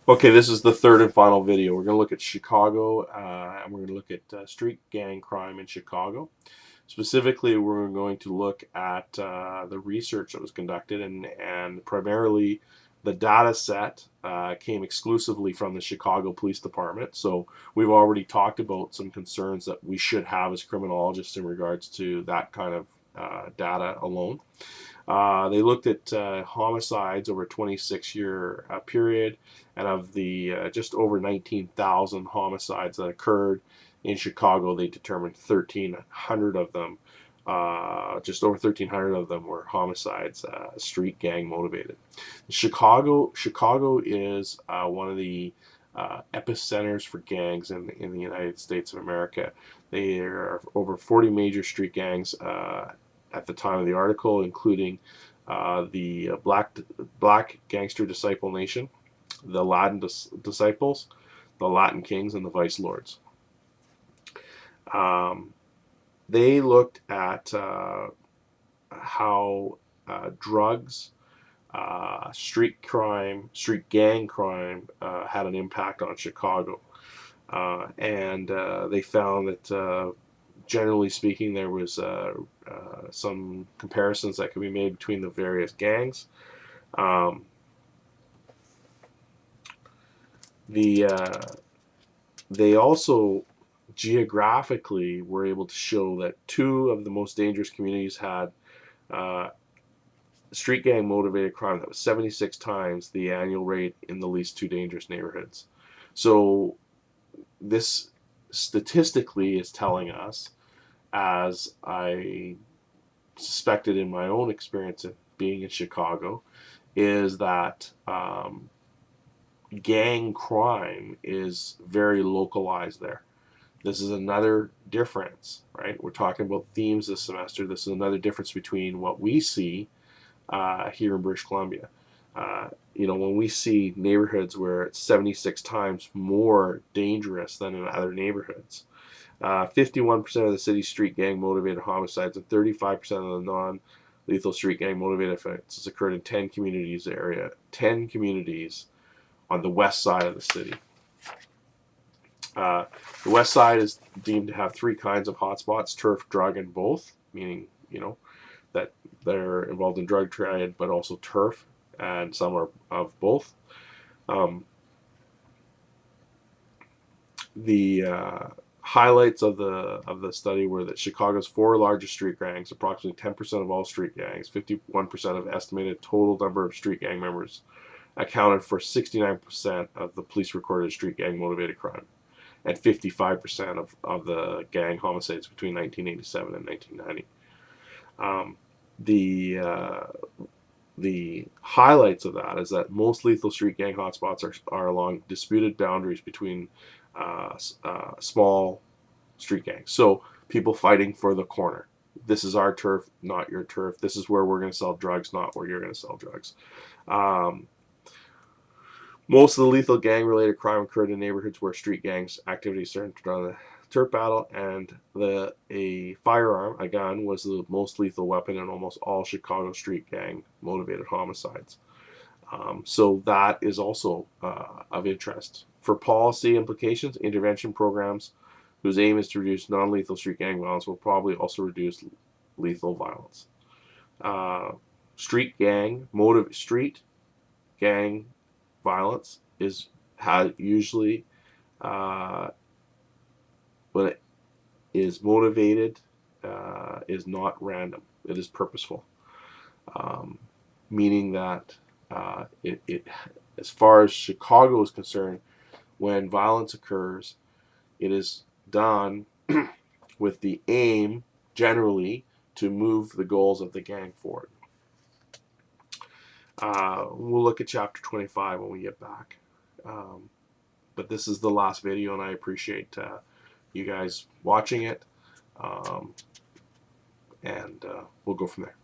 Okay, this is the third and final video. We're going to look at Chicago, and we're going to look at street gang crime in Chicago. Specifically, we're going to look at the research that was conducted, and primarily the data set came exclusively from the Chicago Police Department. So we've already talked about some concerns that we should have as criminologists in regards to that kind of data alone. They looked at homicides over a 26-year period, and of the just over 19,000 homicides that occurred in Chicago, they determined 1,300 of them, just over 1,300 of them were homicides, street gang motivated. Chicago is one of the epicenters for gangs in the United States of America. There are over 40 major street gangs at the time of the article, including the Black Gangster Disciple Nation, the Latin Disciples, the Latin Kings, and the Vice Lords. They looked at how drugs, street gang crime had an impact on Chicago. And they found that generally speaking, there was some comparisons that could be made between the various gangs. They also geographically were able to show that two of the most dangerous communities had street gang motivated crime that was 76 times the annual rate in the least two dangerous neighborhoods. So this statistically is telling us, as I suspected in my own experience of being in Chicago, is that gang crime is very localized there. This is another difference, right? We're talking about themes this semester. This is another difference between what we see here in British Columbia. When we see neighborhoods where it's 76 times more dangerous than in other neighborhoods. 51% of the city's street gang motivated homicides and 35% of the non-lethal street gang motivated offenses occurred in 10 communities on the west side of the city. The west side is deemed to have three kinds of hotspots: turf, drug, and both, meaning that they're involved in drug trade, but also turf, and some are of both. The highlights of the study were that Chicago's four largest street gangs, approximately 10% of all street gangs, 51% of estimated total number of street gang members, accounted for 69% of the police recorded street gang motivated crime, and 55% of the gang homicides between 1987 and 1990. The highlights of that is that most lethal street gang hotspots are along disputed boundaries between small street gangs. So people fighting for the corner. This is our turf, not your turf. This is where we're going to sell drugs, not where you're going to sell drugs. Most of the lethal gang-related crime occurred in neighborhoods where street gangs activities centered on the turf battle, and a firearm, a gun, was the most lethal weapon in almost all Chicago street gang-motivated homicides. So that is also of interest. For policy implications, intervention programs whose aim is to reduce non-lethal street gang violence will probably also reduce lethal violence. Street gang violence usually when it is motivated is not random. It is purposeful, meaning that as far as Chicago is concerned, when violence occurs, it is done with the aim generally to move the goals of the gang forward. We'll look at chapter 25 when we get back. But this is the last video, and I appreciate you guys watching it. And we'll go from there.